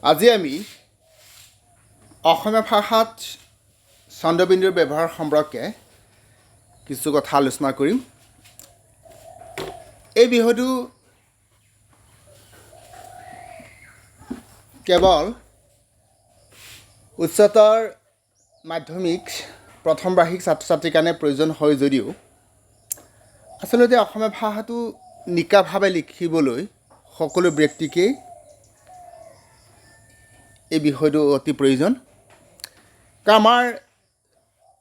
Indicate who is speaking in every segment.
Speaker 1: আজি আমি অসমীয়া ভাষাত চন্দ্ৰবিন্দুৰ ব্যৱহাৰ সম্পৰ্কে কিছু কথা আলোচনা কৰিম। এই বিষয়টো কেৱল উচ্চতৰ মাধ্যমিক প্ৰথম বাৰ্ষিক ছাত্ৰ ছাত্ৰীৰ কাৰণে প্ৰয়োজন হয় যদিও আচলতে অসমীয়া ভাষাটো নিকাভাৱে লিখিবলৈ সকলো ব্যক্তিকেই এই বিষয়টো অতি প্ৰয়োজন। কাৰণ আমাৰ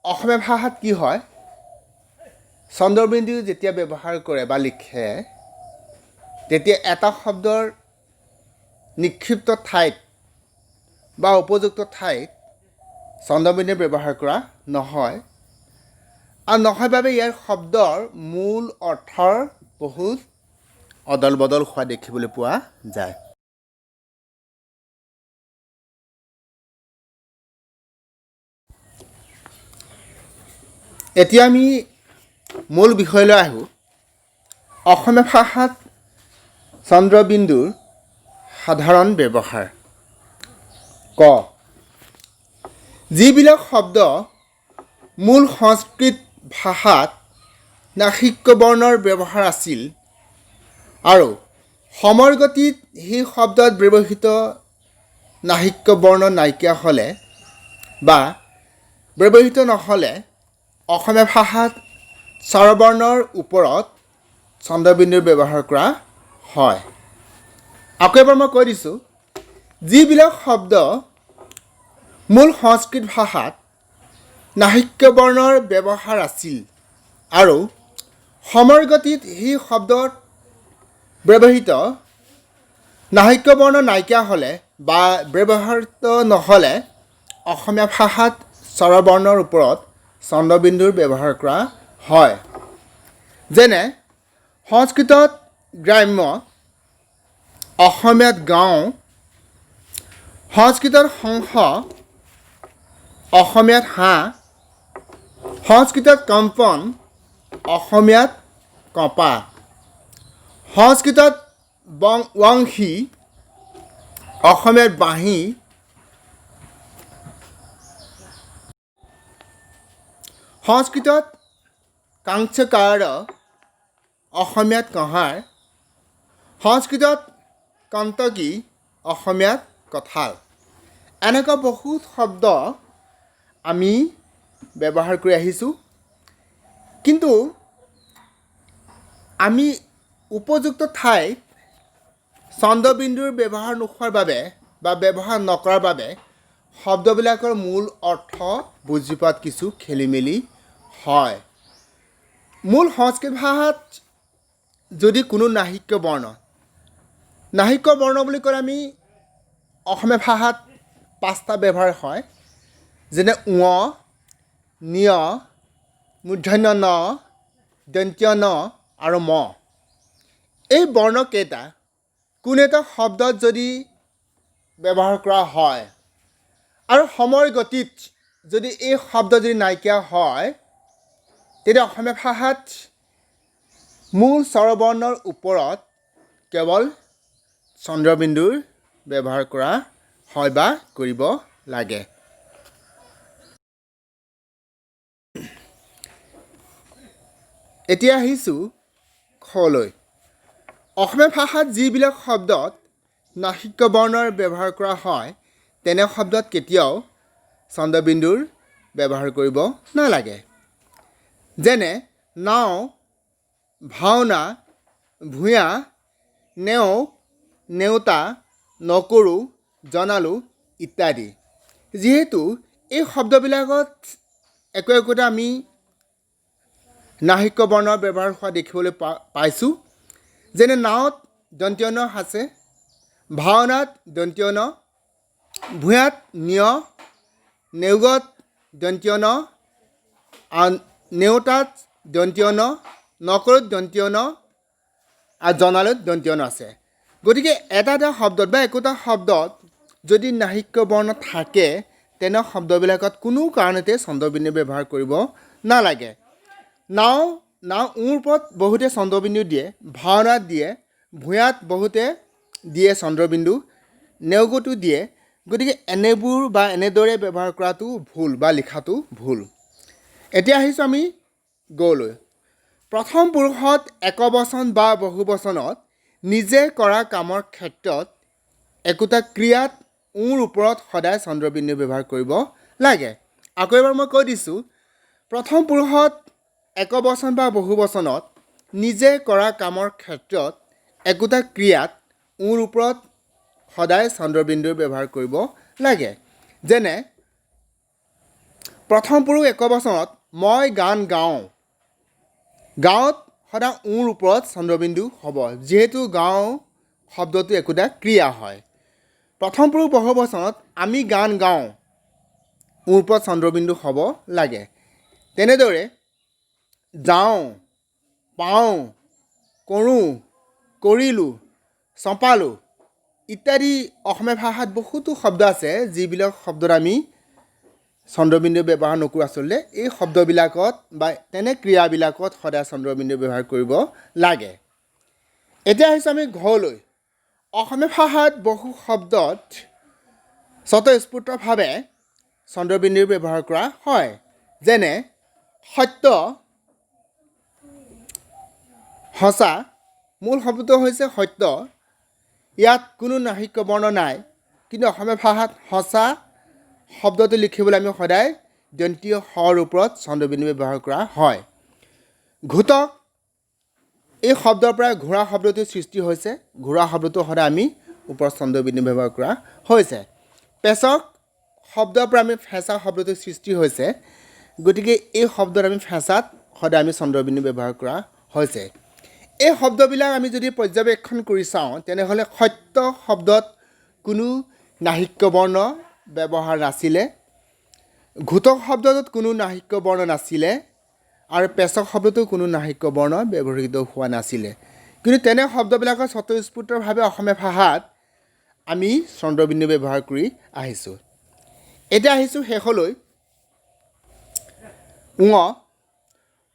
Speaker 1: অসমীয়া ভাষাত কি হয়, চন্দ্ৰবিন্দু যেতিয়া ব্যৱহাৰ কৰে বা লিখে তেতিয়া এটা শব্দৰ নিক্ষিপ্ত ঠাইত বা উপযুক্ত ঠাইত চন্দ্ৰবিন্দু ব্যৱহাৰ কৰা নহয়, আৰু নহয় বাবে ইয়াৰ শব্দৰ মূল অৰ্থৰ বহুত অদল বদল হোৱা দেখিবলৈ পোৱা যায়। এতিয়া আমি মূল বিষয়লৈ আহোঁ। অসমীয়া ভাষাত চন্দ্ৰবিন্দুৰ সাধাৰণ ব্যৱহাৰ। ক, যিবিলাক শব্দ মূল সংস্কৃত ভাষাত নাসিক্য বৰ্ণৰ ব্যৱহাৰ আছিল আৰু সময়ৰ গতিত সেই শব্দত ব্যৱহৃত নাসিক্য বৰ্ণ নাইকিয়া হ'লে বা ব্যৱহৃত নহ'লে অসমীয়া ভাষাত স্বৰবৰ্ণৰ ওপৰত চন্দ্ৰবিন্দুৰ ব্যৱহাৰ কৰা হয়। আকৌ এবাৰ মই কৈ দিছোঁ, যিবিলাক শব্দ মূল সংস্কৃত ভাষাত নাসিক্য বৰ্ণৰ ব্যৱহাৰ আছিল আৰু সময়ৰ গতিত সেই শব্দত ব্যৱহৃত নাসিক্য বৰ্ণ নাইকিয়া হ'লে বা ব্যৱহৃত নহ'লে অসমীয়া ভাষাত স্বৰবৰ্ণৰ ওপৰত চন্দ্ৰবিন্দুৰ ব্যৱহাৰ কৰা হয়। যেনে সংস্কৃতত গ্ৰাম্য, অসমীয়াত গাঁও, সংস্কৃতত হংস, অসমীয়াত হাঁহ, সংস্কৃতত কম্পন, অসমীয়াত কঁপা, সংস্কৃতত বংশী, অসমীয়াত বাঁহী, সংস্কৃতত কাংচকাৰ, অসমীয়াত কঁহাৰ, সংস্কৃতত কন্তকী, অসমীয়াত কঁঠাল। এনেকুৱা বহুত শব্দ আমি ব্যৱহাৰ কৰি আহিছোঁ, কিন্তু আমি উপযুক্ত ঠাইত চন্দ্ৰবিন্দুৰ ব্যৱহাৰ নোহোৱাৰ বাবে বা ব্যৱহাৰ নকৰাৰ বাবে শব্দবিলাকৰ মূল অৰ্থ বুজি পোৱাত কিছু খেলি মেলি হয়। মূল সংস্কৃত ভাষাত যদি কোনো নাসিক্য বৰ্ণ বুলি ক'লে আমি অসমীয়া ভাষাত 5টা ব্যৱহাৰ হয়। যেনে ঙ, ঞ, মূৰ্ধন্য ণ, দন্ত্য ন আৰু ম। এই বৰ্ণকেইটা কোনো এটা শব্দত যদি ব্যৱহাৰ কৰা হয় আৰু সময়ৰ গতিত যদি এই শব্দ যদি নাইকিয়া হয়, তেতিয়া অসমীয়া ভাষাত মূল স্বৰবৰ্ণৰ ওপৰত কেৱল চন্দ্ৰবিন্দুৰ ব্যৱহাৰ কৰা হয় বা কৰিব লাগে। এতিয়া আহিছোঁ খলৈ। অসমীয়া ভাষাত যিবিলাক শব্দত নাসিক্য বৰ্ণৰ ব্যৱহাৰ কৰা হয় তেনে শব্দত কেতিয়াও চন্দ্ৰবিন্দুৰ ব্যৱহাৰ কৰিব নালাগে। যেনে নাও, ভাওনা, ভূঞা, নেও, নেওতা, নকৰো, জনালো ইত্যাদি। যিহেতু এই শব্দবিলাকত একোটা আমি নাসিক্য বৰ্ণৰ ব্যৱহাৰ হোৱা দেখিবলৈ পাইছোঁ। যেনে নাৱত দন্ত্য ন আছে, ভাওনাত দন্ত্য ন, ভূঞাত ঞ, নেওগত দন্ত্য ন, নেওতাত দন্ত্য ন, নকৰোত দন্ত্য ন আৰু জনালোত দন্ত্য ন আছে। গতিকে এটা শব্দত বা একোটা শব্দত যদি নাসিক্য বৰ্ণ থাকে তেনে শব্দবিলাকত কোনো কাৰণতে চন্দ্ৰবিন্দু ব্যৱহাৰ কৰিব নালাগে। নাও ওৰ ওপৰত বহুতে চন্দ্ৰবিন্দু দিয়ে, ভাওনাত দিয়ে, ভূঞাত বহুতে দিয়ে চন্দ্ৰবিন্দু, নেওগটো দিয়ে। গতিকে এনেবোৰ বা এনেদৰে ব্যৱহাৰ কৰাটো ভুল বা লিখাটো ভুল। এতিয়া আহিছোঁ আমি গলৈ। প্ৰথম পুৰুষত একবচন বা বহুবচনত নিজে কৰা কামৰ ক্ষেত্ৰত একোটা ক্ৰিয়াত ওৰ ওপৰত সদায় চন্দ্ৰবিন্দু ব্যৱহাৰ কৰিব লাগে। আকৌ এবাৰ মই কৈ দিছোঁ, প্ৰথম পুৰুষত একবচন বা বহুবচনত নিজে কৰা কামৰ ক্ষেত্ৰত একোটা ক্ৰিয়াত ওৰ ওপৰত সদায় চন্দ্ৰবিন্দুৰ ব্যৱহাৰ কৰিব লাগে। যেনে প্ৰথম পুৰুষ একবচনত মই গান গাওঁ। গাঁৱত সদায় ওৰ ওপৰত চন্দ্ৰবিন্দু হ'ব, যিহেতু গাওঁ শব্দটো একোটা ক্ৰিয়া হয়। প্ৰথম পুৰুষ বহুবচনত আমি গান গাওঁ, ওৰ ওপৰত চন্দ্ৰবিন্দু হ'ব লাগে। তেনেদৰে যাওঁ, পাওঁ, কৰোঁ, কৰিলোঁ, চপালোঁ ইত্যাদি অসমীয়া ভাষাত বহুতো শব্দ আছে, যিবিলাক শব্দত আমি চন্দ্ৰবিন্দু ব্যৱহাৰ নকৰোঁ। আচলতে এই শব্দবিলাকত বা তেনে ক্ৰিয়াবিলাকত সদায় চন্দ্ৰবিন্দু ব্যৱহাৰ কৰিব লাগে। এতিয়া আহিছোঁ আমি ঘৰলৈ। অসমীয়া ভাষাত বহু শব্দত স্বতঃস্ফূৰ্তভাৱে চন্দ্ৰবিন্দুৰ ব্যৱহাৰ কৰা হয়। যেনে সত্য, সঁচা। মূল শব্দটো হৈছে সত্য, ইয়াত কোনো নাহিক্য বৰ্ণ নাই, কিন্তু অসমীয়া ভাষাত সঁচা শব্দটো লিখিবলৈ আমি সদায় দন্তীয় শৰ ওপৰত চন্দ্ৰবিন্দু ব্যৱহাৰ কৰা হয়। ঘোটক, এই শব্দৰ পৰা ঘোঁৰা শব্দটোৰ সৃষ্টি হৈছে। ঘোঁৰা শব্দটো সদায় আমি ওপৰত চন্দ্ৰবিন্দু ব্যৱহাৰ কৰা হৈছে। পেচক শব্দৰ পৰা আমি ফেঁচা শব্দটোৰ সৃষ্টি হৈছে। গতিকে এই শব্দত আমি ফেঁচাত সদায় আমি চন্দ্ৰবিন্দু ব্যৱহাৰ কৰা হৈছে। এই শব্দবিলাক আমি যদি পৰ্যবেক্ষণ কৰি চাওঁ, তেনেহ'লে সত্য শব্দত কোনো নাহিক্য বৰ্ণ ব্যৱহাৰ নাছিলে, ঘোটক শব্দটোত কোনো নাহিক্য বৰ্ণ নাছিলে, আৰু পেচক শব্দটো কোনো নাহিক্য বৰ্ণ ব্যৱহৃত হোৱা নাছিলে। কিন্তু তেনে শব্দবিলাকত স্বতঃস্ফূৰ্তভাৱে অসমীয়া ভাষাত আমি চন্দ্ৰবিন্দু ব্যৱহাৰ কৰি আহিছোঁ। এতিয়া আহিছোঁ শেষলৈ। ঙ,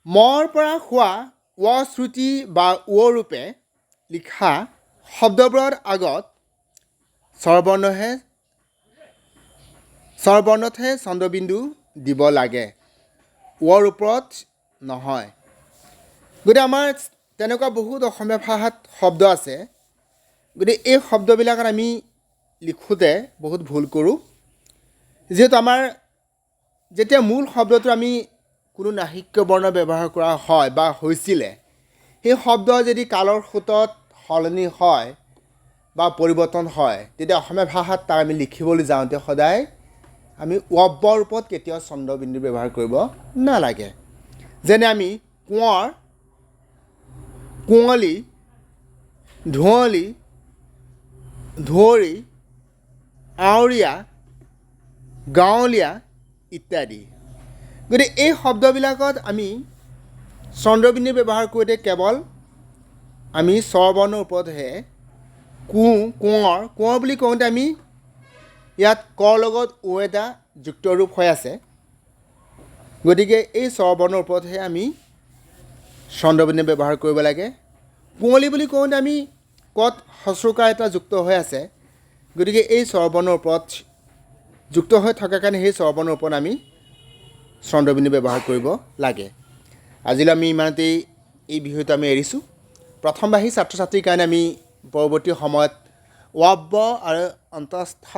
Speaker 1: মৰ পৰা হোৱা ৱ শ্ৰুতি বা ৱ ৰূপে লিখা শব্দবোৰৰ আগত স্বৰবৰ্ণতহে চন্দ্ৰবিন্দু দিব লাগে, ৱৰ ওপৰত নহয়। গতিকে আমাৰ তেনেকুৱা বহুত অসমীয়া ভাষাত শব্দ আছে। গতিকে এই শব্দবিলাকত আমি লিখোঁতে বহুত ভুল কৰোঁ, যিহেতু আমাৰ যেতিয়া মূল শব্দটো আমি কোনো নাহিক্য বৰ্ণ ব্যৱহাৰ কৰা হয় বা হৈছিলে, সেই শব্দ যদি কালৰ সোঁতত সলনি হয় বা পৰিৱৰ্তন হয়, তেতিয়া অসমীয়া ভাষাত তাক আমি লিখিবলৈ যাওঁতে সদায় আমি ৱৰ ওপৰত কেতিয়াও চন্দ্ৰবিন্দু ব্যৱহাৰ কৰিব নালাগে। যেনে আমি কোঁৱৰ, কুঁৱলী, ধুঁৱলী, ধুঁৱৰী, আৱৰীয়া, গাঁৱলীয়া ইত্যাদি। গতিকে এই শব্দবিলাকত আমি চন্দ্ৰবিন্দু ব্যৱহাৰ কৰোঁতে কেৱল আমি স্বৰবৰ্ণৰ ওপৰতহে, কোঁৱৰ বুলি কওঁতে আমি ইয়াত কৰ লগত ও এটা যুক্ত ৰূপ হৈ আছে। গতিকে এই স্বৰবৰ্ণৰ ওপৰতহে আমি চন্দ্ৰবিন্দু ব্যৱহাৰ কৰিব লাগে। কুঁৱলী বুলি কওঁতে আমি কত হস্ৰকাৰ এটা যুক্ত হৈ আছে। গতিকে এই স্বৰবৰ্ণৰ ওপৰত যুক্ত হৈ থকাৰ কাৰণে সেই স্বৰবৰ্ণৰ ওপৰত আমি চন্দ্ৰবিন্দু ব্যৱহাৰ কৰিব লাগে। আজিলৈ আমি ইমানতেই এই বিষয়টো আমি এৰিছোঁ। প্ৰথমবাহী ছাত্ৰ ছাত্ৰীৰ কাৰণে আমি পৰৱৰ্তী সময়ত ৱ আৰু অন্তঃস্থ